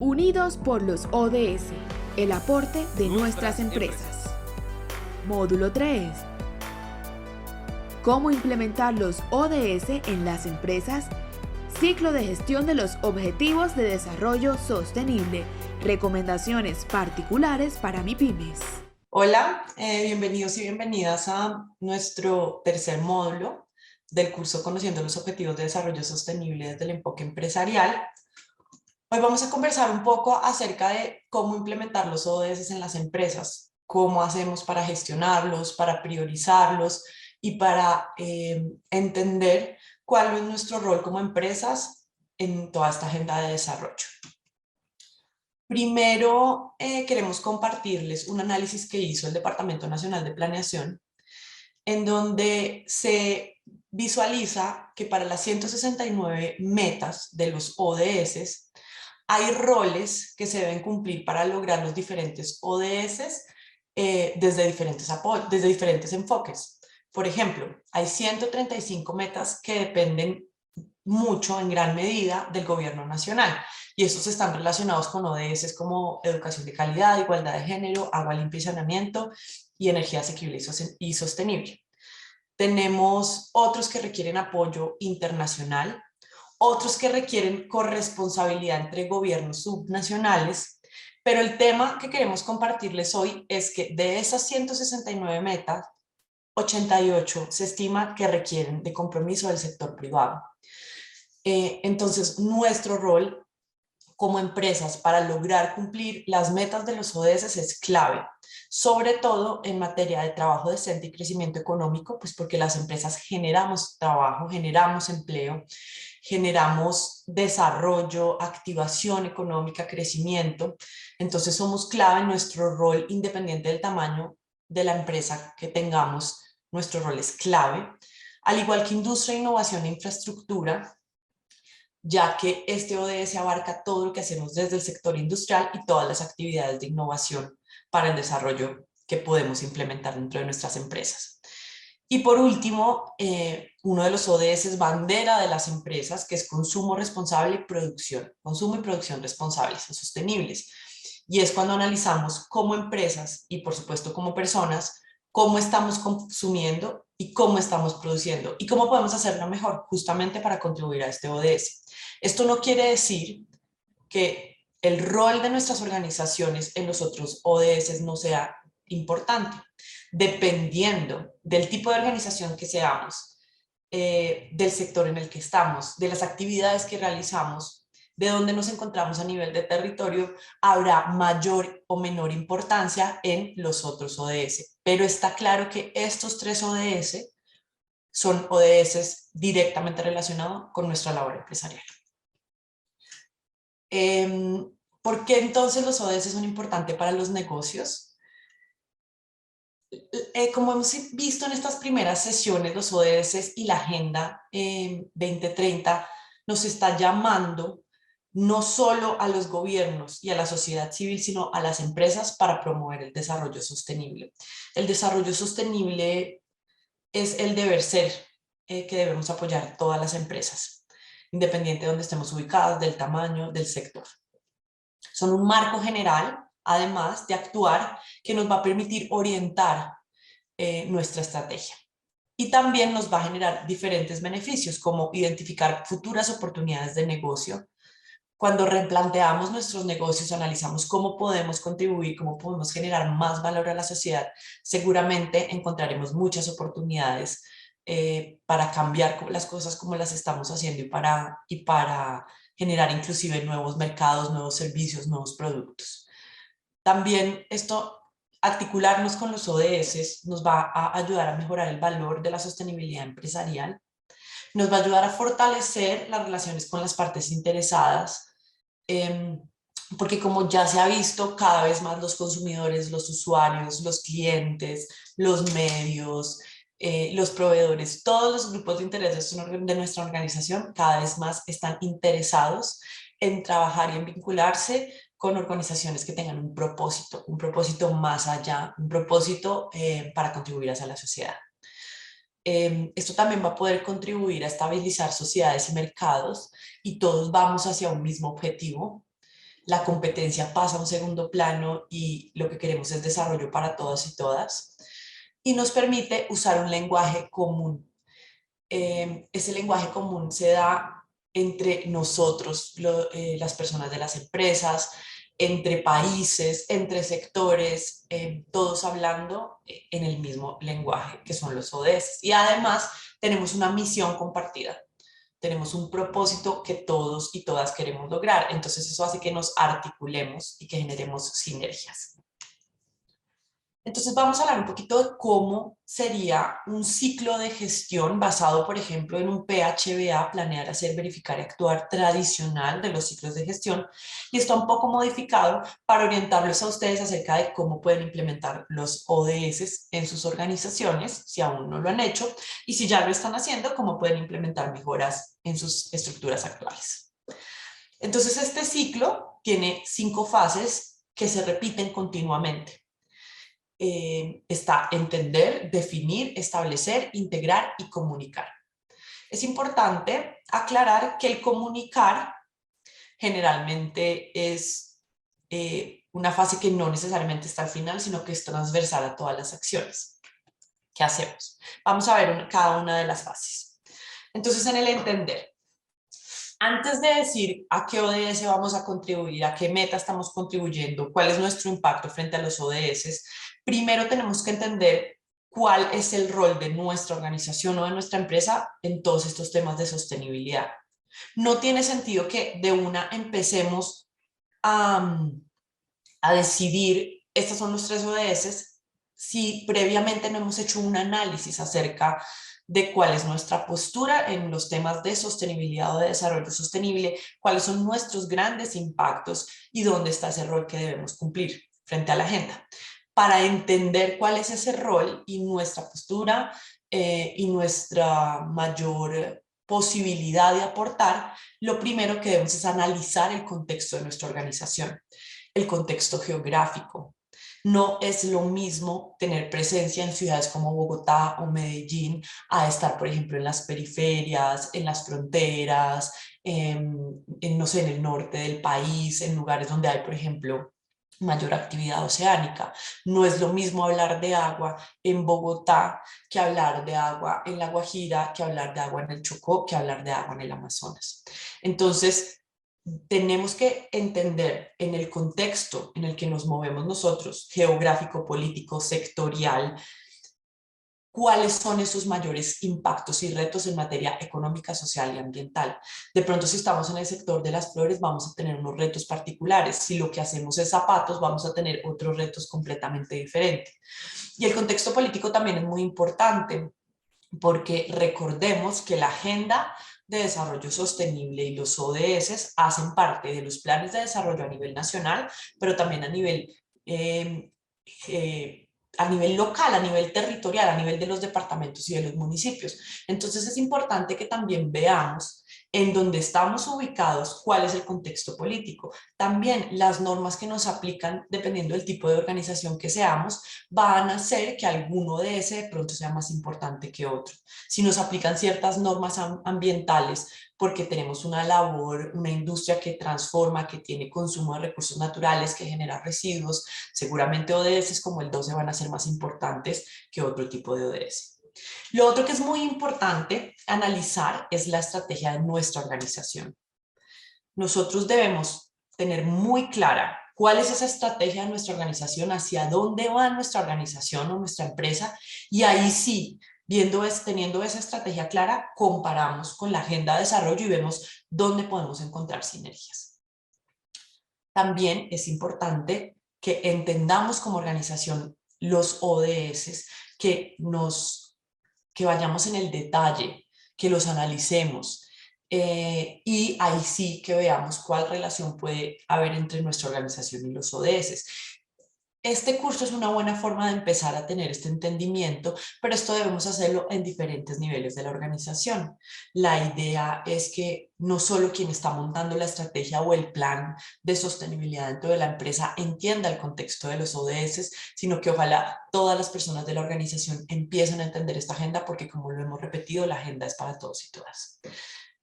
Unidos por los ODS, el aporte de nuestras empresas. Módulo 3. Cómo implementar los ODS en las empresas. Ciclo de gestión de los Objetivos de Desarrollo Sostenible. Recomendaciones particulares para MIPYMES. Hola, bienvenidos y bienvenidas a nuestro tercer módulo del curso Conociendo los Objetivos de Desarrollo Sostenible desde el enfoque empresarial. Hoy vamos a conversar un poco acerca de cómo implementar los ODS en las empresas, cómo hacemos para gestionarlos, para priorizarlos y para entender cuál es nuestro rol como empresas en toda esta agenda de desarrollo. Primero, queremos compartirles un análisis que hizo el Departamento Nacional de Planeación, en donde se visualiza que para las 169 metas de los ODS hay roles que se deben cumplir para lograr los diferentes ODS desde diferentes enfoques. Por ejemplo, hay 135 metas que dependen mucho, en gran medida, del gobierno nacional. Y estos están relacionados con ODS como educación de calidad, igualdad de género, agua limpia y saneamiento y energía asequible y sostenible. Tenemos otros que requieren apoyo internacional, otros que requieren corresponsabilidad entre gobiernos subnacionales, pero el tema que queremos compartirles hoy es que de esas 169 metas, 88 se estima que requieren de compromiso del sector privado. Entonces, nuestro rol como empresas para lograr cumplir las metas de los ODS es clave, sobre todo en materia de trabajo decente y crecimiento económico, pues porque las empresas generamos trabajo, generamos empleo, generamos desarrollo, activación económica, crecimiento. Entonces somos clave en nuestro rol, independiente del tamaño de la empresa que tengamos, nuestro rol es clave. Al igual que industria, innovación e infraestructura, ya que este ODS abarca todo lo que hacemos desde el sector industrial y todas las actividades de innovación para el desarrollo que podemos implementar dentro de nuestras empresas. Y por último, uno de los ODS bandera de las empresas, que es consumo responsable y producción. Consumo y producción responsables y sostenibles. Y es cuando analizamos como empresas y por supuesto como personas, cómo estamos consumiendo y cómo estamos produciendo y cómo podemos hacerlo mejor, justamente para contribuir a este ODS. Esto no quiere decir que el rol de nuestras organizaciones en los otros ODS no sea importante. Dependiendo del tipo de organización que seamos, del sector en el que estamos, de las actividades que realizamos, de dónde nos encontramos a nivel de territorio, habrá mayor o menor importancia en los otros ODS. Pero está claro que estos tres ODS son ODS directamente relacionados con nuestra labor empresarial. ¿Por qué entonces los ODS son importantes para los negocios? Como hemos visto en estas primeras sesiones, los ODS y la Agenda 2030 nos está llamando no solo a los gobiernos y a la sociedad civil, sino a las empresas para promover el desarrollo sostenible. El desarrollo sostenible es el deber ser que debemos apoyar todas las empresas, independiente de donde estemos ubicadas, del tamaño, del sector. Son un marco general, además de actuar, que nos va a permitir orientar nuestra estrategia. Y también nos va a generar diferentes beneficios, como identificar futuras oportunidades de negocio. Cuando replanteamos nuestros negocios, analizamos cómo podemos contribuir, cómo podemos generar más valor a la sociedad, seguramente encontraremos muchas oportunidades para cambiar las cosas como las estamos haciendo y para generar inclusive nuevos mercados, nuevos servicios, nuevos productos. También esto, articularnos con los ODS, nos va a ayudar a mejorar el valor de la sostenibilidad empresarial, nos va a ayudar a fortalecer las relaciones con las partes interesadas, porque como ya se ha visto, cada vez más los consumidores, los usuarios, los clientes, los medios, los proveedores, todos los grupos de interés de nuestra organización cada vez más están interesados en trabajar y en vincularse con organizaciones que tengan un propósito más allá, un propósito para contribuir hacia la sociedad. Esto también va a poder contribuir a estabilizar sociedades y mercados y todos vamos hacia un mismo objetivo. la competencia pasa a un segundo plano y lo que queremos es desarrollo para todos y todas. Y nos permite usar un lenguaje común. Ese lenguaje común se da entre nosotros, las personas de las empresas, entre países, entre sectores, todos hablando en el mismo lenguaje, que son los ODS. Y además tenemos una misión compartida, tenemos un propósito que todos y todas queremos lograr. Entonces eso hace que nos articulemos y que generemos sinergias. Entonces vamos a hablar un poquito de cómo sería un ciclo de gestión basado, por ejemplo, en un PHBA, planear, hacer, verificar y actuar tradicional de los ciclos de gestión, y está un poco modificado para orientarlos a ustedes acerca de cómo pueden implementar los ODS en sus organizaciones, si aún no lo han hecho, y si ya lo están haciendo, cómo pueden implementar mejoras en sus estructuras actuales. Entonces este ciclo tiene 5 fases que se repiten continuamente. Está entender, definir, establecer, integrar y comunicar. Es importante aclarar que el comunicar generalmente es una fase que no necesariamente está al final, sino que es transversal a todas las acciones que hacemos. Vamos a ver cada una de las fases. Entonces, en el entender, antes de decir a qué ODS vamos a contribuir, a qué meta estamos contribuyendo, cuál es nuestro impacto frente a los ODS, primero tenemos que entender cuál es el rol de nuestra organización o de nuestra empresa en todos estos temas de sostenibilidad. No tiene sentido que de una empecemos a decidir, estos son los 3 ODS, si previamente no hemos hecho un análisis acerca de cuál es nuestra postura en los temas de sostenibilidad o de desarrollo sostenible, cuáles son nuestros grandes impactos y dónde está ese rol que debemos cumplir frente a la agenda. Para entender cuál es ese rol y nuestra postura y nuestra mayor posibilidad de aportar, lo primero que debemos es analizar el contexto de nuestra organización, el contexto geográfico. No es lo mismo tener presencia en ciudades como Bogotá o Medellín a estar, por ejemplo, en las periferias, en las fronteras, no sé, en el norte del país, en lugares donde hay, por ejemplo, mayor actividad oceánica. No es lo mismo hablar de agua en Bogotá que hablar de agua en La Guajira, que hablar de agua en el Chocó, que hablar de agua en el Amazonas. Entonces, tenemos que entender en el contexto en el que nos movemos nosotros, geográfico, político, sectorial, cuáles son esos mayores impactos y retos en materia económica, social y ambiental. De pronto, si estamos en el sector de las flores, vamos a tener unos retos particulares. Si lo que hacemos es zapatos, vamos a tener otros retos completamente diferentes. Y el contexto político también es muy importante, porque recordemos que la Agenda de Desarrollo Sostenible y los ODS hacen parte de los planes de desarrollo a nivel nacional, pero también a nivel local, a nivel territorial, a nivel de los departamentos y de los municipios. Entonces es importante que también veamos en dónde estamos ubicados, cuál es el contexto político. También las normas que nos aplican, dependiendo del tipo de organización que seamos, van a hacer que alguno de ese de pronto sea más importante que otro. Si nos aplican ciertas normas ambientales porque tenemos una labor, una industria que transforma, que tiene consumo de recursos naturales, que genera residuos, seguramente ODS como el 12 van a ser más importantes que otro tipo de ODS. Lo otro que es muy importante analizar es la estrategia de nuestra organización. Nosotros debemos tener muy clara cuál es esa estrategia de nuestra organización, hacia dónde va nuestra organización o nuestra empresa, y ahí sí, teniendo esa estrategia clara, comparamos con la agenda de desarrollo y vemos dónde podemos encontrar sinergias. También es importante que entendamos como organización los ODS, que vayamos en el detalle, que los analicemos y ahí sí que veamos cuál relación puede haber entre nuestra organización y los ODS. Este curso es una buena forma de empezar a tener este entendimiento, pero esto debemos hacerlo en diferentes niveles de la organización. La idea es que no solo quien está montando la estrategia o el plan de sostenibilidad dentro de la empresa entienda el contexto de los ODS, sino que ojalá todas las personas de la organización empiecen a entender esta agenda, porque como lo hemos repetido, la agenda es para todos y todas.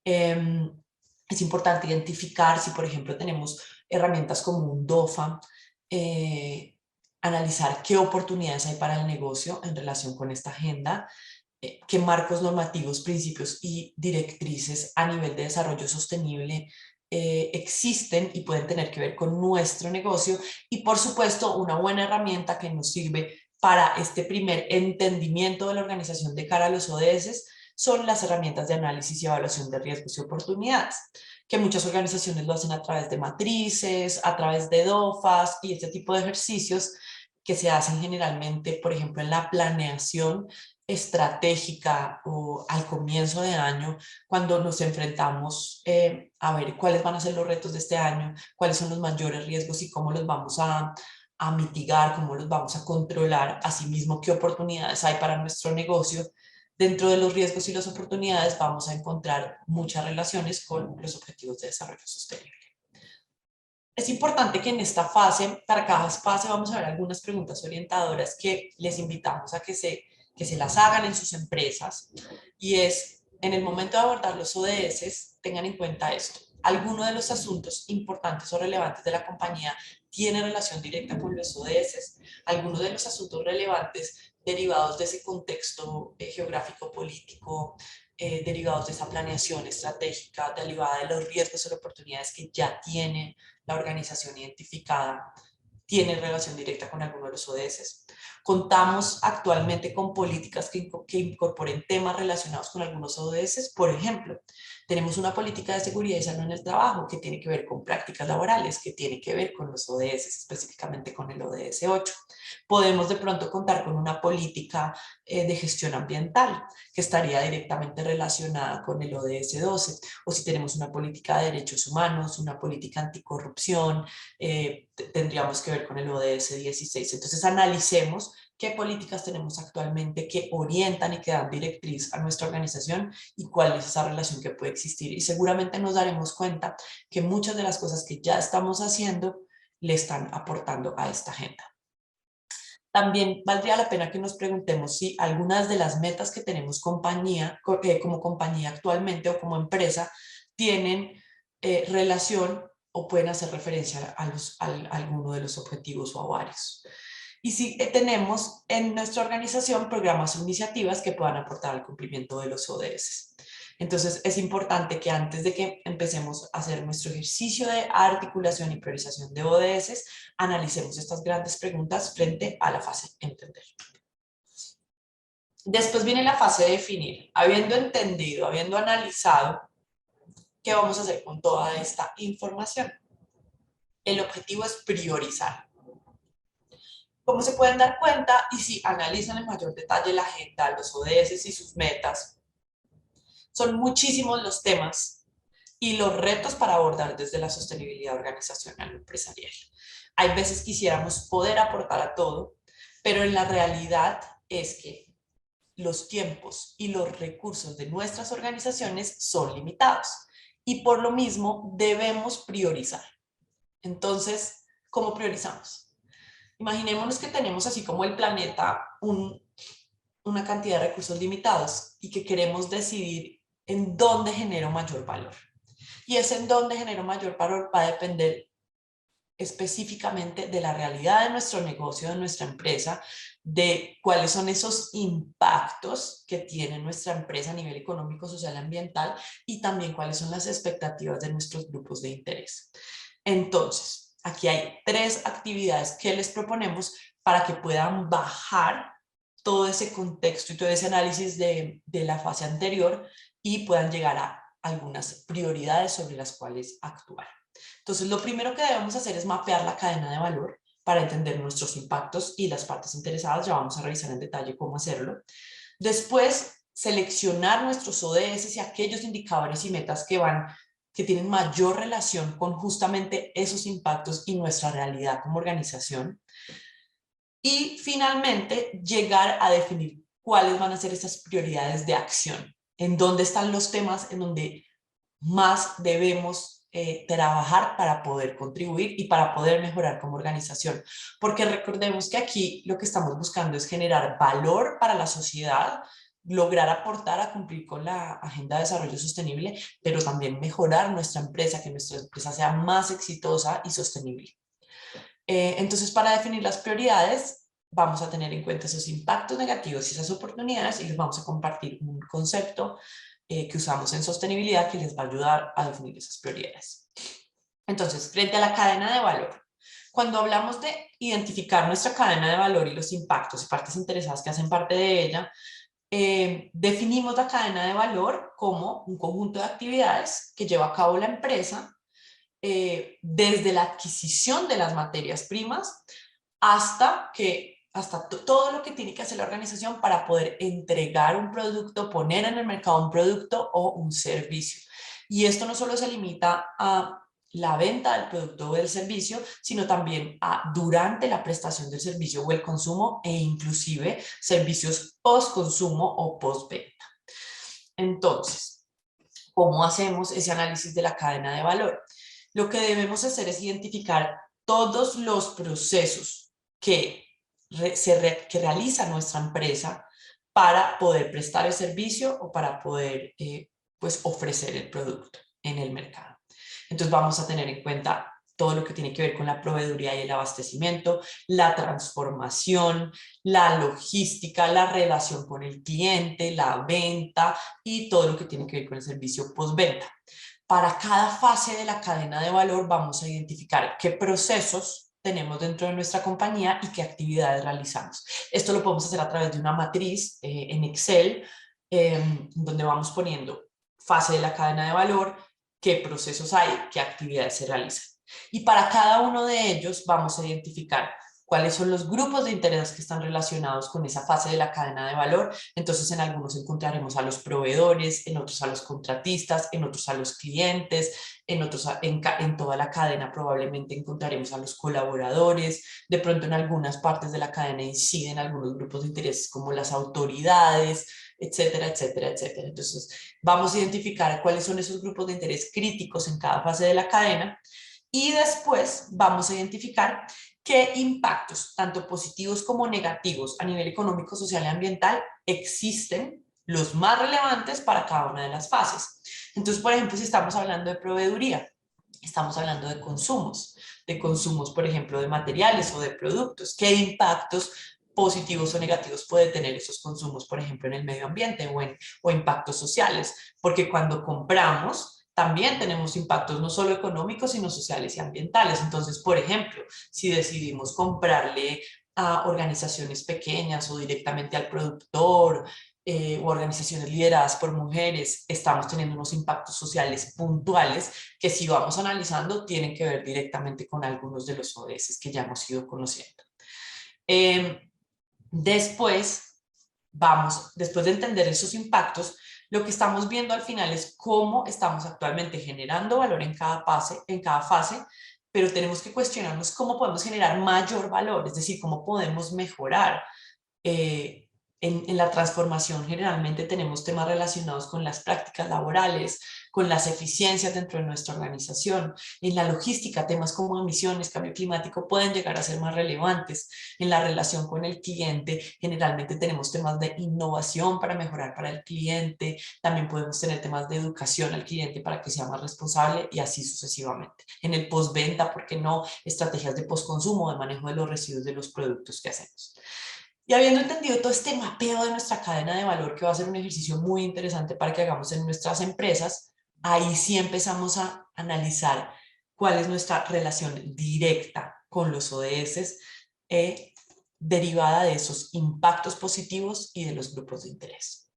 Es importante identificar si, por ejemplo, tenemos herramientas como un DOFA, analizar qué oportunidades hay para el negocio en relación con esta agenda, qué marcos normativos, principios y directrices a nivel de desarrollo sostenible existen y pueden tener que ver con nuestro negocio, y por supuesto una buena herramienta que nos sirve para este primer entendimiento de la organización de cara a los ODS son las herramientas de análisis y evaluación de riesgos y oportunidades, que muchas organizaciones lo hacen a través de matrices, a través de DOFAs y este tipo de ejercicios que se hacen generalmente, por ejemplo, en la planeación estratégica o al comienzo de año, cuando nos enfrentamos a ver cuáles van a ser los retos de este año, cuáles son los mayores riesgos y cómo los vamos a mitigar, cómo los vamos a controlar, asimismo qué oportunidades hay para nuestro negocio. Dentro de los riesgos y las oportunidades vamos a encontrar muchas relaciones con los objetivos de desarrollo sostenible. Es importante que en esta fase, para cada fase, vamos a ver algunas preguntas orientadoras que les invitamos a que se las hagan en sus empresas, y es, en el momento de abordar los ODS, tengan en cuenta esto. ¿Alguno de los asuntos importantes o relevantes de la compañía tiene relación directa con los ODS? ¿Alguno de los asuntos relevantes derivados de ese contexto geográfico político, derivados de esa planeación estratégica, derivada de los riesgos o oportunidades que ya tiene la organización identificada, tiene relación directa con alguno de los ODS? Contamos actualmente con políticas que incorporen temas relacionados con algunos ODS. Por ejemplo, tenemos una política de seguridad y salud en el trabajo que tiene que ver con prácticas laborales, que tiene que ver con los ODS, específicamente con el ODS 8. Podemos de pronto contar con una política de gestión ambiental que estaría directamente relacionada con el ODS 12, o si tenemos una política de derechos humanos, una política anticorrupción, tendríamos que ver con el ODS 16. Entonces analicemos qué políticas tenemos actualmente que orientan y que dan directriz a nuestra organización y cuál es esa relación que puede existir. Y seguramente nos daremos cuenta que muchas de las cosas que ya estamos haciendo le están aportando a esta agenda. También valdría la pena que nos preguntemos si algunas de las metas que tenemos como compañía actualmente o como empresa tienen relación o pueden hacer referencia a alguno de los objetivos o a varios. Y si tenemos en nuestra organización programas o iniciativas que puedan aportar al cumplimiento de los ODS. Entonces es importante que antes de que empecemos a hacer nuestro ejercicio de articulación y priorización de ODS, analicemos estas grandes preguntas frente a la fase entender. Después viene la fase de definir. Habiendo entendido, habiendo analizado, ¿qué vamos a hacer con toda esta información? El objetivo es priorizar. Como se pueden dar cuenta, y si analizan en mayor detalle la agenda, los ODS y sus metas, son muchísimos los temas y los retos para abordar desde la sostenibilidad organizacional o empresarial. Hay veces quisiéramos poder aportar a todo, pero en la realidad es que los tiempos y los recursos de nuestras organizaciones son limitados y por lo mismo debemos priorizar. Entonces, ¿cómo priorizamos? Imaginémonos que tenemos, así como el planeta, una cantidad de recursos limitados y que queremos decidir en dónde genero mayor valor. Y ese en dónde genero mayor valor va a depender específicamente de la realidad de nuestro negocio, de nuestra empresa, de cuáles son esos impactos que tiene nuestra empresa a nivel económico, social, ambiental, y también cuáles son las expectativas de nuestros grupos de interés. Entonces, aquí hay 3 actividades que les proponemos para que puedan bajar todo ese contexto y todo ese análisis de la fase anterior y puedan llegar a algunas prioridades sobre las cuales actuar. Entonces, lo primero que debemos hacer es mapear la cadena de valor para entender nuestros impactos y las partes interesadas. Ya vamos a revisar en detalle cómo hacerlo. Después, seleccionar nuestros ODS y aquellos indicadores y metas que tienen mayor relación con justamente esos impactos y nuestra realidad como organización. Y finalmente, llegar a definir cuáles van a ser esas prioridades de acción, en dónde están los temas en donde más debemos trabajar para poder contribuir y para poder mejorar como organización. Porque recordemos que aquí lo que estamos buscando es generar valor para la sociedad lograr aportar a cumplir con la Agenda de Desarrollo Sostenible, pero también mejorar nuestra empresa, que nuestra empresa sea más exitosa y sostenible. Entonces, para definir las prioridades, vamos a tener en cuenta esos impactos negativos y esas oportunidades, y les vamos a compartir un concepto que usamos en sostenibilidad que les va a ayudar a definir esas prioridades. Entonces, frente a la cadena de valor, cuando hablamos de identificar nuestra cadena de valor y los impactos y partes interesadas que hacen parte de ella, definimos la cadena de valor como un conjunto de actividades que lleva a cabo la empresa desde la adquisición de las materias primas hasta todo lo que tiene que hacer la organización para poder entregar un producto, poner en el mercado un producto o un servicio. Y esto no solo se limita a la venta del producto o del servicio, sino también a durante la prestación del servicio o el consumo e inclusive servicios post-consumo o post-venta. Entonces, ¿cómo hacemos ese análisis de la cadena de valor? Lo que debemos hacer es identificar todos los procesos que realiza nuestra empresa para poder prestar el servicio o para poder pues ofrecer el producto en el mercado. Entonces vamos a tener en cuenta todo lo que tiene que ver con la proveeduría y el abastecimiento, la transformación, la logística, la relación con el cliente, la venta y todo lo que tiene que ver con el servicio postventa. Para cada fase de la cadena de valor vamos a identificar qué procesos tenemos dentro de nuestra compañía y qué actividades realizamos. Esto lo podemos hacer a través de una matriz en Excel, donde vamos poniendo fase de la cadena de valor, qué procesos hay, qué actividades se realizan. Y para cada uno de ellos vamos a identificar cuáles son los grupos de interés que están relacionados con esa fase de la cadena de valor. Entonces, en algunos encontraremos a los proveedores, en otros a los contratistas, en otros a los clientes, en otros en toda la cadena probablemente encontraremos a los colaboradores. De pronto, en algunas partes de la cadena inciden algunos grupos de interés como las autoridades, etcétera, etcétera, etcétera. Entonces, vamos a identificar cuáles son esos grupos de interés críticos en cada fase de la cadena y después vamos a identificar qué impactos, tanto positivos como negativos, a nivel económico, social y ambiental, existen, los más relevantes para cada una de las fases. Entonces, por ejemplo, si estamos hablando de proveeduría, estamos hablando de consumos, por ejemplo, de materiales o de productos. ¿Qué impactos positivos o negativos puede tener esos consumos, por ejemplo, en el medio ambiente o impactos sociales? Porque cuando compramos, también tenemos impactos no solo económicos, sino sociales y ambientales. Entonces, por ejemplo, si decidimos comprarle a organizaciones pequeñas o directamente al productor o organizaciones lideradas por mujeres, estamos teniendo unos impactos sociales puntuales que, si vamos analizando, tienen que ver directamente con algunos de los ODS que ya hemos ido conociendo. Después de entender esos impactos, lo que estamos viendo al final es cómo estamos actualmente generando valor en cada fase, pero tenemos que cuestionarnos cómo podemos generar mayor valor, es decir, cómo podemos mejorar. En la transformación generalmente tenemos temas relacionados con las prácticas laborales, con las eficiencias dentro de nuestra organización. En la logística, temas como emisiones, cambio climático pueden llegar a ser más relevantes. En la relación con el cliente, generalmente tenemos temas de innovación para mejorar para el cliente. También podemos tener temas de educación al cliente para que sea más responsable y así sucesivamente. En el postventa, ¿por qué no? Estrategias de postconsumo, de manejo de los residuos de los productos que hacemos. Y habiendo entendido todo este mapeo de nuestra cadena de valor, que va a ser un ejercicio muy interesante para que hagamos en nuestras empresas, ahí sí empezamos a analizar cuál es nuestra relación directa con los ODS, derivada de esos impactos positivos y de los grupos de interés.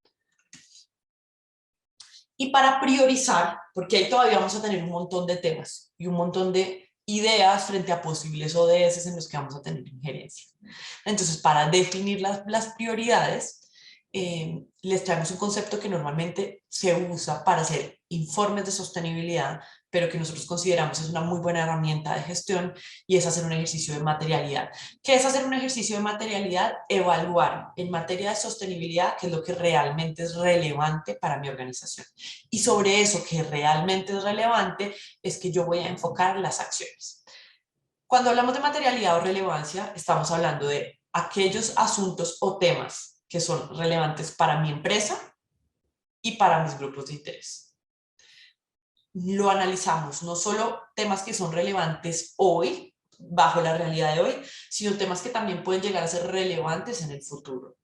Y para priorizar, porque ahí todavía vamos a tener un montón de temas y un montón de ideas frente a posibles ODS en los que vamos a tener injerencia. Entonces, para definir las prioridades, les traemos un concepto que normalmente se usa para hacer informes de sostenibilidad, pero que nosotros consideramos es una muy buena herramienta de gestión, y es hacer un ejercicio de materialidad. ¿Qué es hacer un ejercicio de materialidad? Evaluar en materia de sostenibilidad qué es lo que realmente es relevante para mi organización. Y sobre eso que realmente es relevante es que yo voy a enfocar las acciones. Cuando hablamos de materialidad o relevancia, estamos hablando de aquellos asuntos o temas que son relevantes para mi empresa y para mis grupos de interés. Lo analizamos, no solo temas que son relevantes hoy, bajo la realidad de hoy, sino temas que también pueden llegar a ser relevantes en el futuro.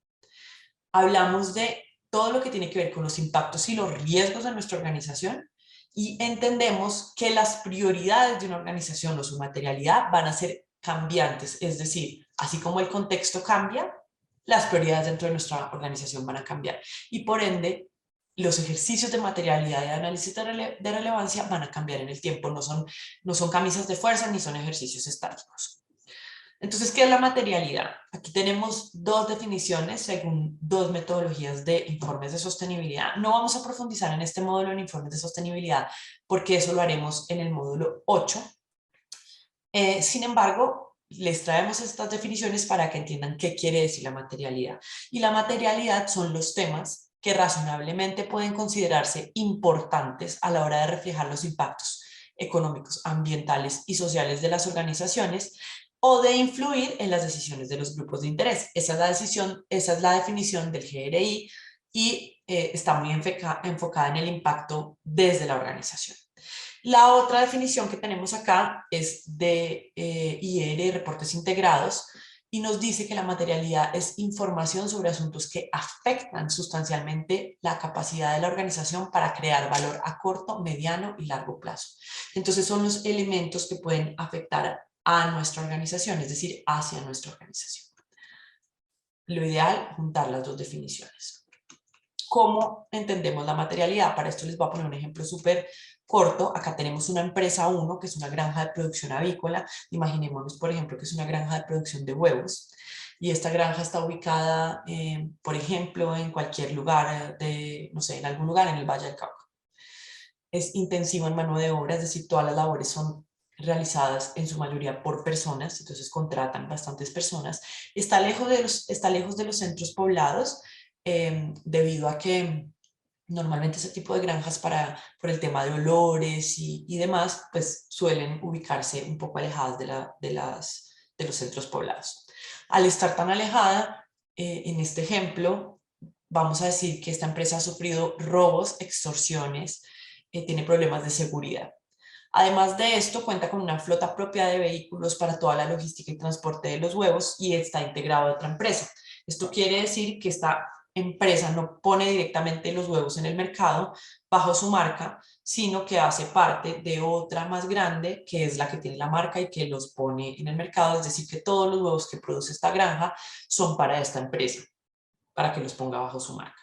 Hablamos de todo lo que tiene que ver con los impactos y los riesgos de nuestra organización y entendemos que las prioridades de una organización o su materialidad van a ser cambiantes, es decir, así como el contexto cambia, las prioridades dentro de nuestra organización van a cambiar y por ende los ejercicios de materialidad y de análisis de relevancia van a cambiar en el tiempo, no son camisas de fuerza ni son ejercicios estáticos. Entonces, ¿qué es la materialidad? Aquí tenemos dos definiciones según dos metodologías de informes de sostenibilidad. No vamos a profundizar en este módulo en informes de sostenibilidad porque eso lo haremos en el módulo 8. Sin embargo, les traemos estas definiciones para que entiendan qué quiere decir la materialidad. Y la materialidad son los temas que razonablemente pueden considerarse importantes a la hora de reflejar los impactos económicos, ambientales y sociales de las organizaciones o de influir en las decisiones de los grupos de interés. Esa es la definición del GRI y está muy enfocada en el impacto desde la organización. La otra definición que tenemos acá es de IR, reportes integrados, y nos dice que la materialidad es información sobre asuntos que afectan sustancialmente la capacidad de la organización para crear valor a corto, mediano y largo plazo. Entonces son los elementos que pueden afectar a nuestra organización, es decir, hacia nuestra organización. Lo ideal, juntar las dos definiciones. ¿Cómo entendemos la materialidad? Para esto les voy a poner un ejemplo súper corto. Acá tenemos una empresa 1, que es una granja de producción avícola. Imaginémonos, por ejemplo, que es una granja de producción de huevos. Y esta granja está ubicada, por ejemplo, en cualquier lugar, no sé, en algún lugar en el Valle del Cauca. Es intensivo en mano de obra, es decir, todas las labores son realizadas en su mayoría por personas, entonces contratan bastantes personas. Está lejos de los centros poblados, debido a que normalmente ese tipo de granjas por el tema de olores y demás, pues suelen ubicarse un poco alejadas de los centros poblados. Al estar tan alejada, en este ejemplo, vamos a decir que esta empresa ha sufrido robos, extorsiones, tiene problemas de seguridad. Además de esto, cuenta con una flota propia de vehículos para toda la logística y transporte de los huevos y está integrado a otra empresa. Esto quiere decir que esta empresa no pone directamente los huevos en el mercado bajo su marca, sino que hace parte de otra más grande, que es la que tiene la marca y que los pone en el mercado. Es decir, que todos los huevos que produce esta granja son para esta empresa, para que los ponga bajo su marca.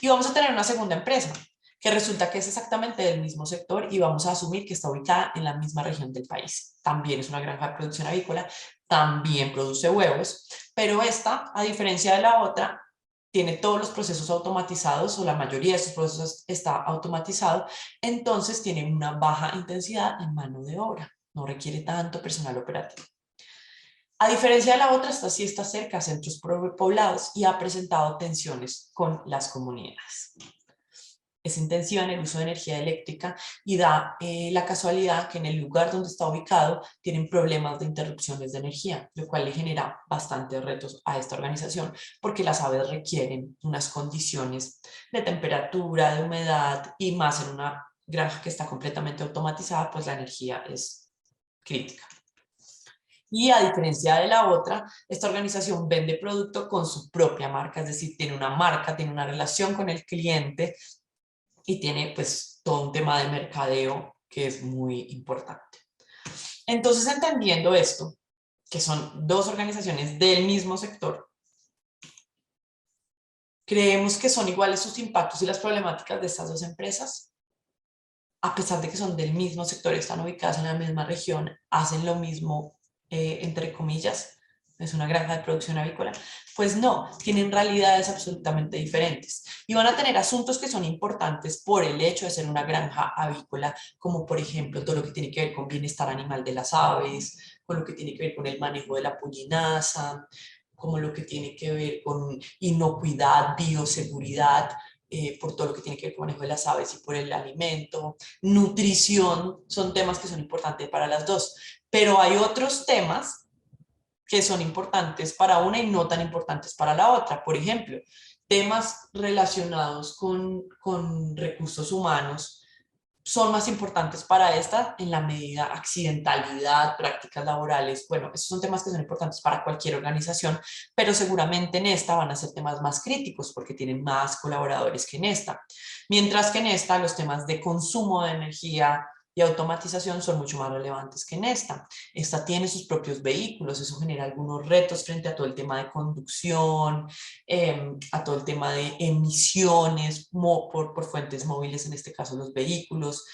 Y vamos a tener una segunda empresa, que resulta que es exactamente del mismo sector y vamos a asumir que está ubicada en la misma región del país. También es una granja de producción avícola, también produce huevos, pero esta, a diferencia de la otra, tiene todos los procesos automatizados o la mayoría de sus procesos está automatizado, entonces tiene una baja intensidad en mano de obra, no requiere tanto personal operativo. A diferencia de la otra, esta sí está cerca a centros poblados y ha presentado tensiones con las comunidades. Es intensiva en el uso de energía eléctrica y da la casualidad que en el lugar donde está ubicado tienen problemas de interrupciones de energía, lo cual le genera bastantes retos a esta organización porque las aves requieren unas condiciones de temperatura, de humedad y más en una granja que está completamente automatizada, pues la energía es crítica. Y a diferencia de la otra, esta organización vende producto con su propia marca, es decir, tiene una marca, tiene una relación con el cliente, y tiene pues todo un tema de mercadeo que es muy importante. Entonces, entendiendo esto, que son dos organizaciones del mismo sector, ¿creemos que son iguales sus impactos y las problemáticas de estas dos empresas? A pesar de que son del mismo sector, están ubicadas en la misma región, hacen lo mismo, entre comillas, es una granja de producción avícola, pues no, tienen realidades absolutamente diferentes y van a tener asuntos que son importantes por el hecho de ser una granja avícola, como por ejemplo todo lo que tiene que ver con bienestar animal de las aves, con lo que tiene que ver con el manejo de la pollinaza, como lo que tiene que ver con inocuidad, bioseguridad, por todo lo que tiene que ver con el manejo de las aves y por el alimento, nutrición, son temas que son importantes para las dos, pero hay otros temas que son importantes para una y no tan importantes para la otra. Por ejemplo, temas relacionados con recursos humanos son más importantes para esta en la medida accidentalidad, prácticas laborales. Bueno, esos son temas que son importantes para cualquier organización, pero seguramente en esta van a ser temas más críticos porque tienen más colaboradores que en esta. Mientras que en esta los temas de consumo de energía y automatización son mucho más relevantes que en esta. Esta tiene sus propios vehículos, eso genera algunos retos frente a todo el tema de conducción, a todo el tema de emisiones por fuentes móviles, en este caso los vehículos.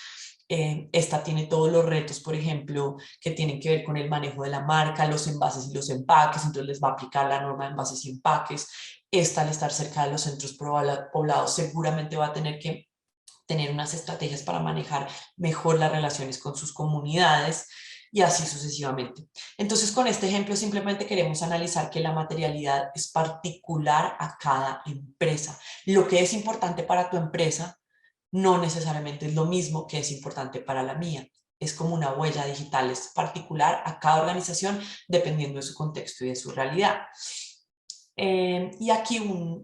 Esta tiene todos los retos, por ejemplo, que tienen que ver con el manejo de la marca, los envases y los empaques, entonces les va a aplicar la norma de envases y empaques. Esta, al estar cerca de los centros poblados, seguramente va a tener que tener unas estrategias para manejar mejor las relaciones con sus comunidades y así sucesivamente. Entonces, con este ejemplo simplemente queremos analizar que la materialidad es particular a cada empresa. Lo que es importante para tu empresa no necesariamente es lo mismo que es importante para la mía. Es como una huella digital, es particular a cada organización dependiendo de su contexto y de su realidad. Y aquí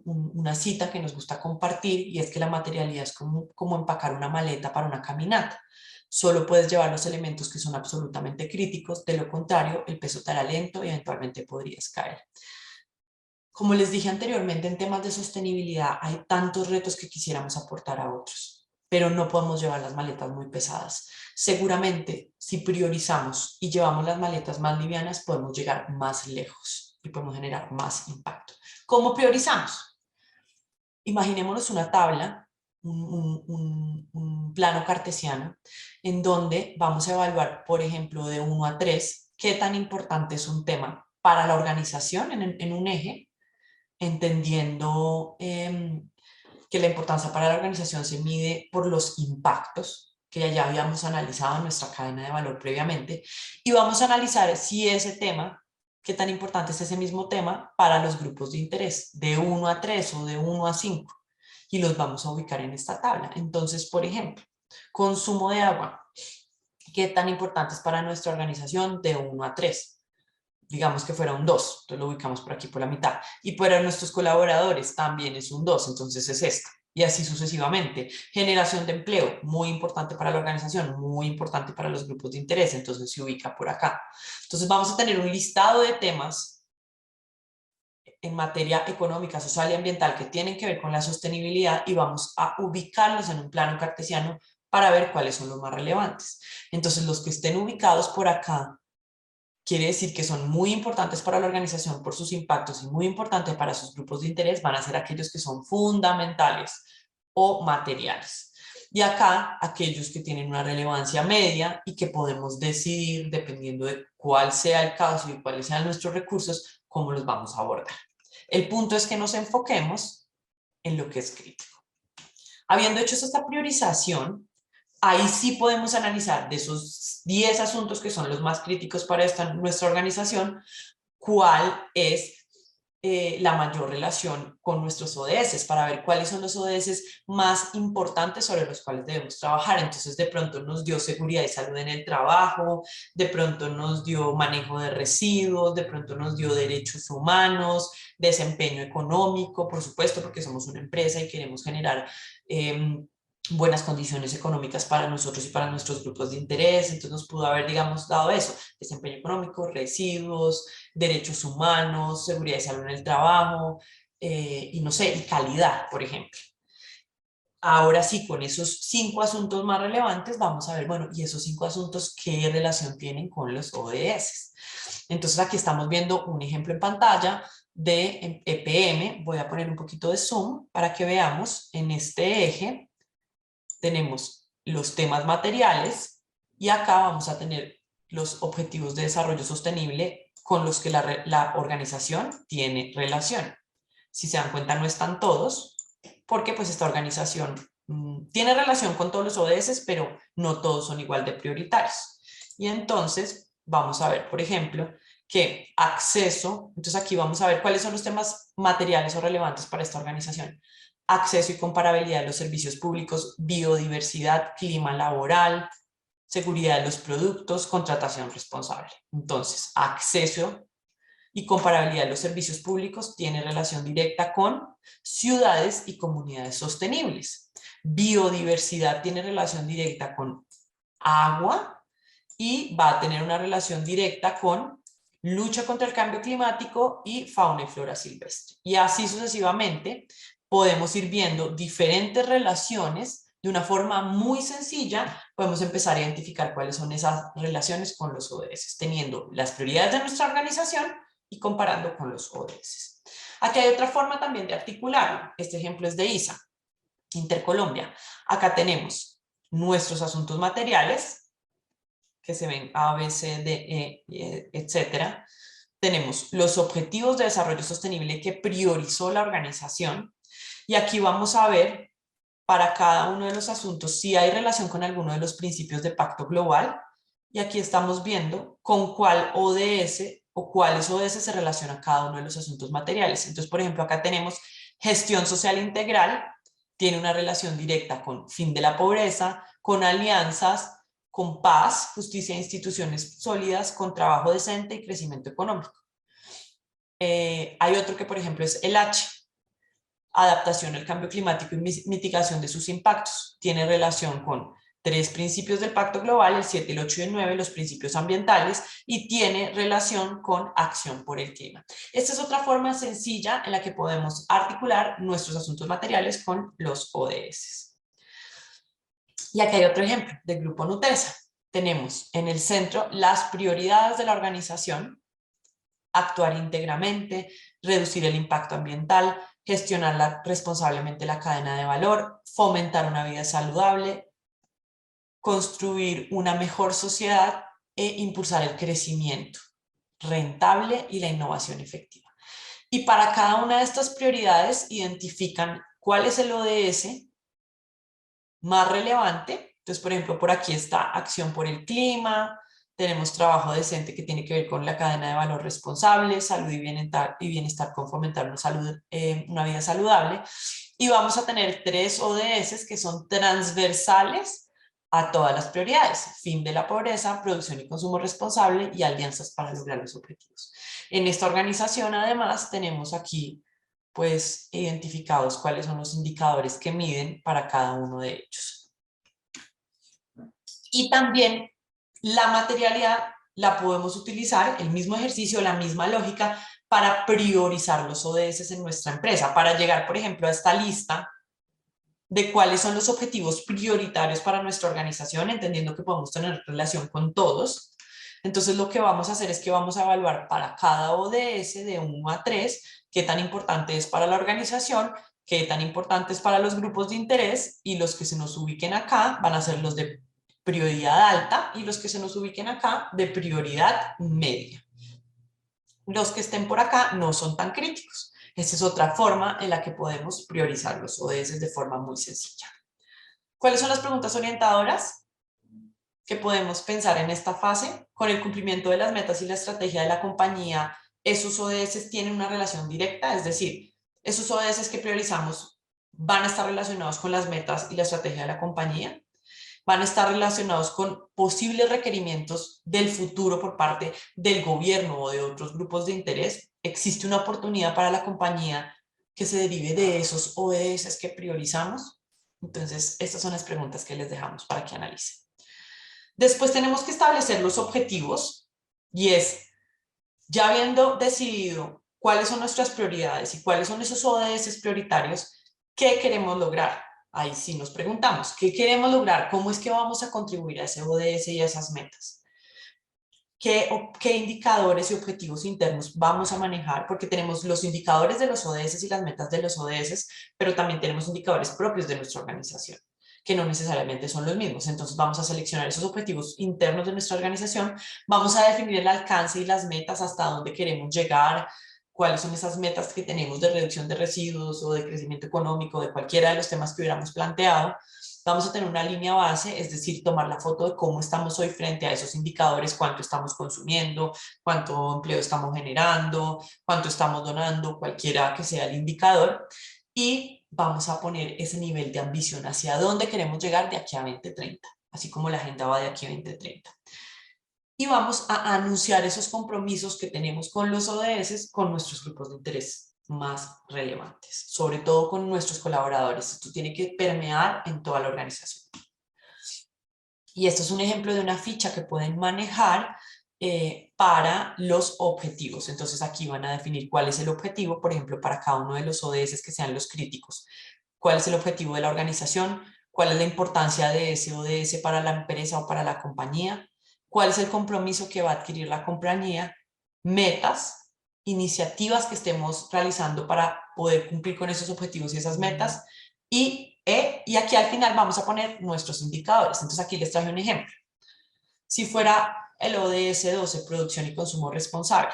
una cita que nos gusta compartir, y es que la materialidad es como empacar una maleta para una caminata. Solo puedes llevar los elementos que son absolutamente críticos, de lo contrario el peso te hará lento y eventualmente podrías caer. Como les dije anteriormente, en temas de sostenibilidad hay tantos retos que quisiéramos aportar a otros, pero no podemos llevar las maletas muy pesadas. Seguramente, si priorizamos y llevamos las maletas más livianas, podemos llegar más lejos y podemos generar más impacto. ¿Cómo priorizamos? Imaginémonos una tabla, un plano cartesiano, en donde vamos a evaluar, por ejemplo, de 1 a 3, qué tan importante es un tema para la organización en un eje, entendiendo que la importancia para la organización se mide por los impactos, que ya habíamos analizado en nuestra cadena de valor previamente, y vamos a analizar si ese tema, qué tan importante es ese mismo tema para los grupos de interés, de 1 a 3 o de 1 a 5, y los vamos a ubicar en esta tabla. Entonces, por ejemplo, consumo de agua, qué tan importante es para nuestra organización de 1 a 3. Digamos que fuera un 2, entonces lo ubicamos por aquí por la mitad. Y para nuestros colaboradores también es un 2, entonces es esta. Y así sucesivamente. Generación de empleo, muy importante para la organización, muy importante para los grupos de interés, entonces se ubica por acá. Entonces vamos a tener un listado de temas en materia económica, social y ambiental que tienen que ver con la sostenibilidad y vamos a ubicarlos en un plano cartesiano para ver cuáles son los más relevantes. Entonces los que estén ubicados por acá quiere decir que son muy importantes para la organización por sus impactos y muy importantes para sus grupos de interés, van a ser aquellos que son fundamentales o materiales. Y acá, aquellos que tienen una relevancia media y que podemos decidir, dependiendo de cuál sea el caso y cuáles sean nuestros recursos, cómo los vamos a abordar. El punto es que nos enfoquemos en lo que es crítico. Habiendo hecho esta priorización, ahí sí podemos analizar de esos 10 asuntos que son los más críticos para nuestra organización, cuál es la mayor relación con nuestros ODS, para ver cuáles son los ODS más importantes sobre los cuales debemos trabajar. Entonces, de pronto nos dio seguridad y salud en el trabajo, de pronto nos dio manejo de residuos, de pronto nos dio derechos humanos, desempeño económico, por supuesto, porque somos una empresa y queremos generar buenas condiciones económicas para nosotros y para nuestros grupos de interés. Entonces nos pudo haber, digamos, dado eso: desempeño económico, residuos, derechos humanos, seguridad y salud en el trabajo, y no sé, y calidad, por ejemplo. Ahora sí, con esos 5 asuntos más relevantes, vamos a ver, bueno, ¿y esos 5 asuntos qué relación tienen con los ODS? Entonces aquí estamos viendo un ejemplo en pantalla de EPM. Voy a poner un poquito de zoom para que veamos. En este eje tenemos los temas materiales y acá vamos a tener los objetivos de desarrollo sostenible con los que la organización tiene relación. Si se dan cuenta, no están todos, porque pues esta organización tiene relación con todos los ODS, pero no todos son igual de prioritarios. Y entonces vamos a ver, por ejemplo, que acceso, entonces aquí vamos a ver cuáles son los temas materiales o relevantes para esta organización. Acceso y comparabilidad de los servicios públicos, biodiversidad, clima laboral, seguridad de los productos, contratación responsable. Entonces, acceso Y comparabilidad de los servicios públicos tiene relación directa con ciudades y comunidades sostenibles. Biodiversidad tiene relación directa con agua y va a tener una relación directa con lucha contra el cambio climático y fauna y flora silvestre. Y así sucesivamente podemos ir viendo diferentes relaciones de una forma muy sencilla. Podemos empezar a identificar cuáles son esas relaciones con los ODS, teniendo las prioridades de nuestra organización y comparando con los ODS. Aquí hay otra forma también de articularlo. Este ejemplo es de ISA, Intercolombia. Acá tenemos nuestros asuntos materiales, que se ven A, B, C, D, E, etcétera. Tenemos los objetivos de desarrollo sostenible que priorizó la organización. Y aquí vamos a ver para cada uno de los asuntos si hay relación con alguno de los principios de Pacto Global. Y aquí estamos viendo con cuál ODS o cuáles ODS se relaciona cada uno de los asuntos materiales. Entonces, por ejemplo, acá tenemos gestión social integral, tiene una relación directa con fin de la pobreza, con alianzas, con paz, justicia e instituciones sólidas, con trabajo decente y crecimiento económico. Hay otro que, por ejemplo, es el H, adaptación al cambio climático y mitigación de sus impactos. Tiene relación con 3 principios del Pacto Global, el 7, el 8 y el 9, los principios ambientales, y tiene relación con acción por el clima. Esta es otra forma sencilla en la que podemos articular nuestros asuntos materiales con los ODS. Y aquí hay otro ejemplo del Grupo Nutresa. Tenemos en el centro las prioridades de la organización: actuar íntegramente, reducir el impacto ambiental, gestionar responsablemente la cadena de valor, fomentar una vida saludable, construir una mejor sociedad e impulsar el crecimiento rentable y la innovación efectiva. Y para cada una de estas prioridades identifican cuál es el ODS más relevante. Entonces, por ejemplo, por aquí está acción por el clima, tenemos trabajo decente que tiene que ver con la cadena de valor responsable, salud y bienestar con fomentar una vida saludable. Y vamos a tener 3 ODS que son transversales a todas las prioridades: fin de la pobreza, producción y consumo responsable y alianzas para lograr los objetivos. En esta organización, además, tenemos aquí pues identificados cuáles son los indicadores que miden para cada uno de ellos. Y también la materialidad la podemos utilizar, el mismo ejercicio, la misma lógica, para priorizar los ODS en nuestra empresa, para llegar, por ejemplo, a esta lista de cuáles son los objetivos prioritarios para nuestra organización, entendiendo que podemos tener relación con todos. Entonces lo que vamos a hacer es que vamos a evaluar para cada ODS de 1 a 3 qué tan importante es para la organización, qué tan importante es para los grupos de interés, y los que se nos ubiquen acá van a ser los de prioridad alta y los que se nos ubiquen acá de prioridad media. Los que estén por acá no son tan críticos. Esta es otra forma en la que podemos priorizar los ODS de forma muy sencilla. ¿Cuáles son las preguntas orientadoras que podemos pensar en esta fase? Con el cumplimiento de las metas y la estrategia de la compañía, esos ODS tienen una relación directa, es decir, esos ODS que priorizamos van a estar relacionados con las metas y la estrategia de la compañía, van a estar relacionados con posibles requerimientos del futuro por parte del gobierno o de otros grupos de interés. ¿Existe una oportunidad para la compañía que se derive de esos ODS que priorizamos? Entonces, estas son las preguntas que les dejamos para que analicen. Después tenemos que establecer los objetivos, y es, ya habiendo decidido cuáles son nuestras prioridades y cuáles son esos ODS prioritarios, ¿qué queremos lograr? Ahí sí nos preguntamos, ¿qué queremos lograr? ¿Cómo es que vamos a contribuir a ese ODS y a esas metas? ¿Qué indicadores y objetivos internos vamos a manejar? Porque tenemos los indicadores de los ODS y las metas de los ODS, pero también tenemos indicadores propios de nuestra organización, que no necesariamente son los mismos. Entonces vamos a seleccionar esos objetivos internos de nuestra organización, vamos a definir el alcance y las metas, hasta dónde queremos llegar, cuáles son esas metas que tenemos de reducción de residuos o de crecimiento económico, de cualquiera de los temas que hubiéramos planteado. Vamos a tener una línea base, es decir, tomar la foto de cómo estamos hoy frente a esos indicadores, cuánto estamos consumiendo, cuánto empleo estamos generando, cuánto estamos donando, cualquiera que sea el indicador, y vamos a poner ese nivel de ambición hacia dónde queremos llegar de aquí a 2030, así como la agenda va de aquí a 2030. y vamos a anunciar esos compromisos que tenemos con los ODS con nuestros grupos de interés más relevantes, sobre todo con nuestros colaboradores. Esto tiene que permear en toda la organización. Y esto es un ejemplo de una ficha que pueden manejar para los objetivos. Entonces aquí van a definir cuál es el objetivo, por ejemplo, para cada uno de los ODS que sean los críticos. ¿Cuál es el objetivo de la organización? ¿Cuál es la importancia de ese ODS para la empresa o para la compañía? ¿Cuál es el compromiso que va a adquirir la compañía? Metas, iniciativas que estemos realizando para poder cumplir con esos objetivos y esas metas. Y aquí al final vamos a poner nuestros indicadores. Entonces aquí les traje un ejemplo. Si fuera el ODS 12, producción y consumo responsable,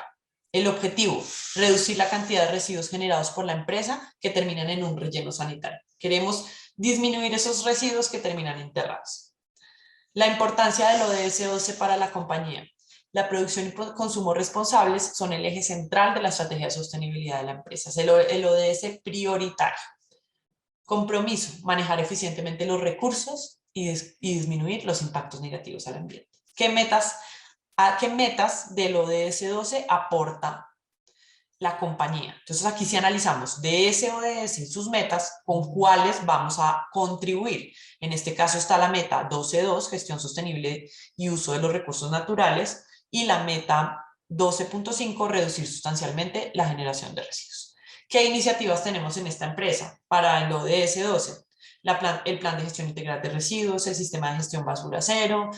el objetivo, reducir la cantidad de residuos generados por la empresa que terminan en un relleno sanitario. Queremos disminuir esos residuos que terminan enterrados. La importancia del ODS 12 para la compañía. La producción y consumo responsables son el eje central de la estrategia de sostenibilidad de la empresa. Es el ODS prioritario. Compromiso, manejar eficientemente los recursos y disminuir los impactos negativos al ambiente. ¿Qué metas del ODS 12 aporta la compañía? Entonces aquí sí analizamos de ese ODS y sus metas con cuáles vamos a contribuir. En este caso está la meta 12.2, gestión sostenible y uso de los recursos naturales, y la meta 12.5, reducir sustancialmente la generación de residuos. ¿Qué iniciativas tenemos en esta empresa para el ODS 12? El plan de gestión integral de residuos, el sistema de gestión basura cero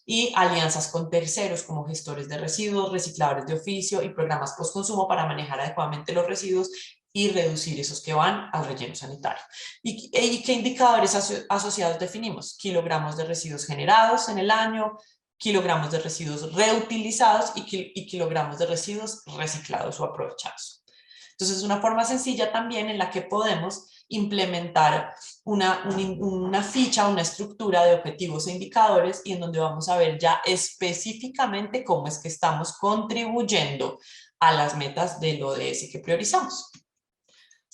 y alianzas con terceros como gestores de residuos, recicladores de oficio y programas postconsumo para manejar adecuadamente los residuos y reducir esos que van al relleno sanitario. ¿Y qué indicadores asociados definimos? Kilogramos de residuos generados en el año, kilogramos de residuos reutilizados y kilogramos de residuos reciclados o aprovechados. Entonces es una forma sencilla también en la que podemos implementar una ficha, una estructura de objetivos e indicadores y en donde vamos a ver ya específicamente cómo es que estamos contribuyendo a las metas del ODS que priorizamos.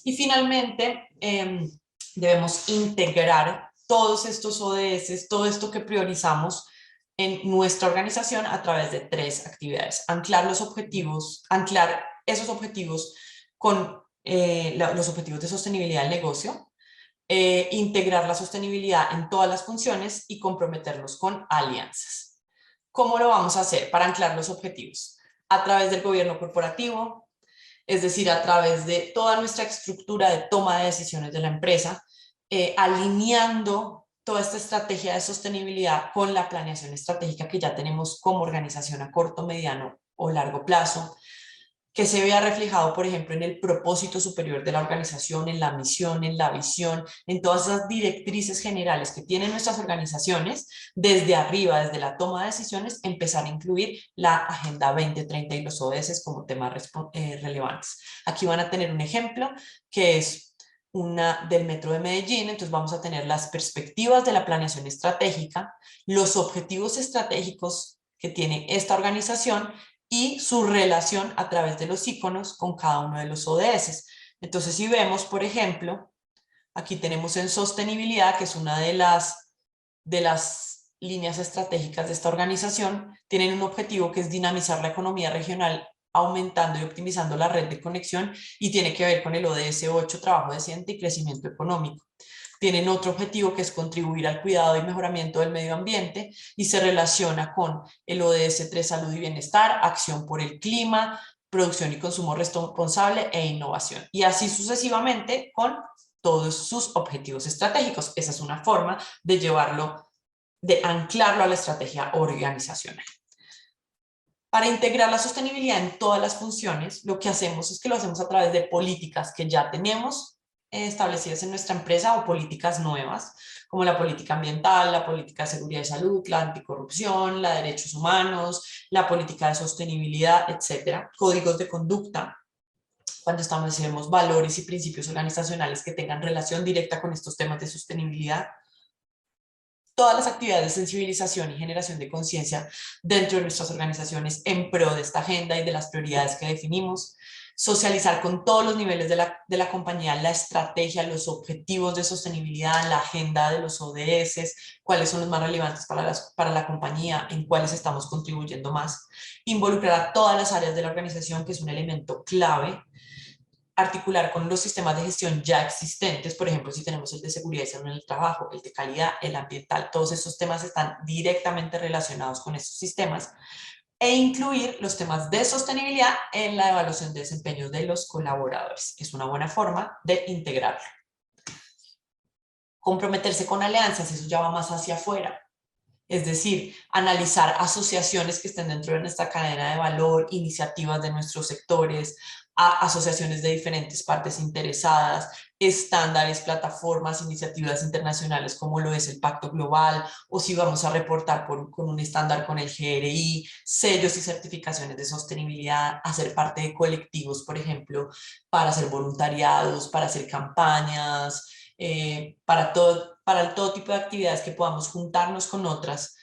Y finalmente, debemos integrar todos estos ODS, todo esto que priorizamos en nuestra organización a través de 3 actividades. Anclar esos objetivos con los objetivos de sostenibilidad del negocio, integrar la sostenibilidad en todas las funciones y comprometernos con alianzas. ¿Cómo lo vamos a hacer para anclar los objetivos? A través del gobierno corporativo, es decir, a través de toda nuestra estructura de toma de decisiones de la empresa, alineando toda esta estrategia de sostenibilidad con la planeación estratégica que ya tenemos como organización a corto, mediano o largo plazo, que se vea reflejado, por ejemplo, en el propósito superior de la organización, en la misión, en la visión, en todas esas directrices generales que tienen nuestras organizaciones, desde arriba, desde la toma de decisiones, empezar a incluir la Agenda 2030 y los ODS como temas relevantes. Aquí van a tener un ejemplo que es una del Metro de Medellín. Entonces vamos a tener las perspectivas de la planeación estratégica, los objetivos estratégicos que tiene esta organización y su relación a través de los iconos con cada uno de los ODS. Entonces, si vemos, por ejemplo, aquí tenemos en sostenibilidad, que es una de las líneas estratégicas de esta organización, tienen un objetivo que es dinamizar la economía regional, aumentando y optimizando la red de conexión, y tiene que ver con el ODS 8, trabajo decente y crecimiento económico. Tienen otro objetivo que es contribuir al cuidado y mejoramiento del medio ambiente y se relaciona con el ODS 3, salud y bienestar, acción por el clima, producción y consumo responsable e innovación. Y así sucesivamente con todos sus objetivos estratégicos. Esa es una forma de llevarlo, de anclarlo a la estrategia organizacional. Para integrar la sostenibilidad en todas las funciones, lo que hacemos es que lo hacemos a través de políticas que ya tenemos establecidas en nuestra empresa o políticas nuevas, como la política ambiental, la política de seguridad y salud, la anticorrupción, la de derechos humanos, la política de sostenibilidad, etcétera. Códigos de conducta, cuando establecemos valores y principios organizacionales que tengan relación directa con estos temas de sostenibilidad. todas las actividades de sensibilización y generación de conciencia dentro de nuestras organizaciones en pro de esta agenda y de las prioridades que definimos, socializar con todos los niveles de la compañía la estrategia, los objetivos de sostenibilidad, la agenda de los ODS, cuáles son los más relevantes para la compañía, en cuáles estamos contribuyendo más, involucrar a todas las áreas de la organización, que es un elemento clave, articular con los sistemas de gestión ya existentes, por ejemplo, si tenemos el de seguridad y salud en el trabajo, el de calidad, el ambiental, todos estos temas están directamente relacionados con estos sistemas, e incluir los temas de sostenibilidad en la evaluación de desempeño de los colaboradores. Es una buena forma de integrarlo. Comprometerse con alianzas, eso ya va más hacia afuera. Es decir, analizar asociaciones que estén dentro de nuestra cadena de valor, iniciativas de nuestros sectores, asociaciones de diferentes partes interesadas, estándares, plataformas, iniciativas internacionales como lo es el Pacto Global, o si vamos a reportar con un estándar con el GRI, sellos y certificaciones de sostenibilidad, hacer parte de colectivos, por ejemplo, para hacer voluntariados, para hacer campañas, para todo tipo de actividades que podamos juntarnos con otras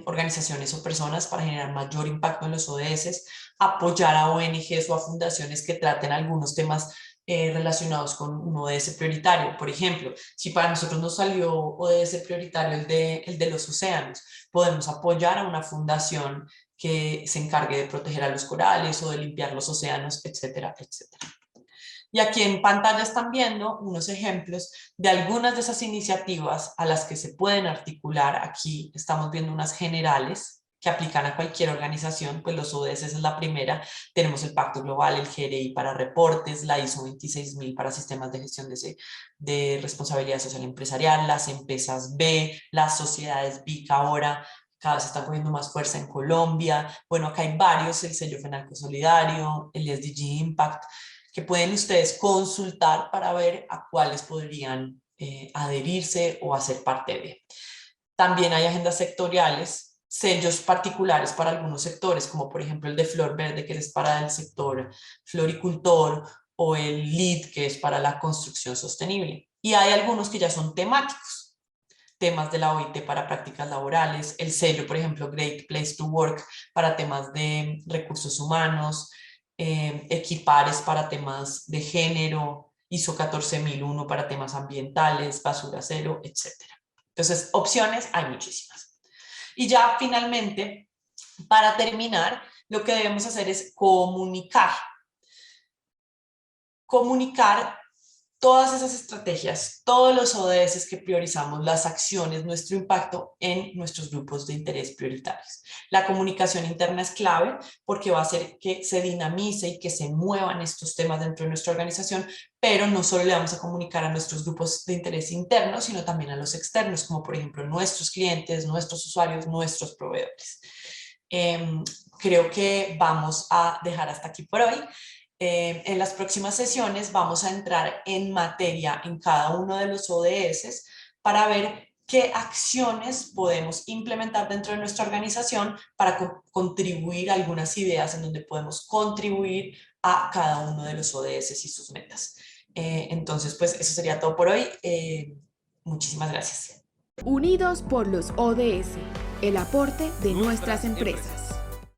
organizaciones o personas para generar mayor impacto en los ODS, apoyar a ONGs o a fundaciones que traten algunos temas relacionados con un ODS prioritario. Por ejemplo, si para nosotros nos salió ODS prioritario el de los océanos, podemos apoyar a una fundación que se encargue de proteger a los corales o de limpiar los océanos, etcétera, etcétera. Y aquí en pantalla están viendo unos ejemplos de algunas de esas iniciativas a las que se pueden articular. Aquí estamos viendo unas generales que aplican a cualquier organización, pues los ODS es la primera, tenemos el Pacto Global, el GRI para reportes, la ISO 26000 para sistemas de gestión de responsabilidad social empresarial, las empresas B, las sociedades BIC ahora, cada vez están cogiendo más fuerza en Colombia. Bueno, acá hay varios, el sello FENALCO Solidario, el SDG Impact, que pueden ustedes consultar para ver a cuáles podrían adherirse o hacer parte de. También hay agendas sectoriales, sellos particulares para algunos sectores, como por ejemplo el de Flor Verde, que es para el sector floricultor, o el LEED, que es para la construcción sostenible. Y hay algunos que ya son temáticos, temas de la OIT para prácticas laborales, el sello, por ejemplo, Great Place to Work para temas de recursos humanos, Equipares para temas de género, ISO 14001 para temas ambientales, basura cero, etc. Entonces, opciones hay muchísimas. Y ya finalmente, para terminar, lo que debemos hacer es comunicar. Comunicar todas esas estrategias, todos los ODS que priorizamos, las acciones, nuestro impacto en nuestros grupos de interés prioritarios. La comunicación interna es clave porque va a hacer que se dinamice y que se muevan estos temas dentro de nuestra organización, pero no solo le vamos a comunicar a nuestros grupos de interés internos, sino también a los externos, como por ejemplo nuestros clientes, nuestros usuarios, nuestros proveedores. Creo que vamos a dejar hasta aquí por hoy. En las próximas sesiones vamos a entrar en materia en cada uno de los ODS para ver qué acciones podemos implementar dentro de nuestra organización para contribuir a algunas ideas en donde podemos contribuir a cada uno de los ODS y sus metas. Entonces, pues eso sería todo por hoy. Muchísimas gracias. Unidos por los ODS, el aporte de nuestras empresas.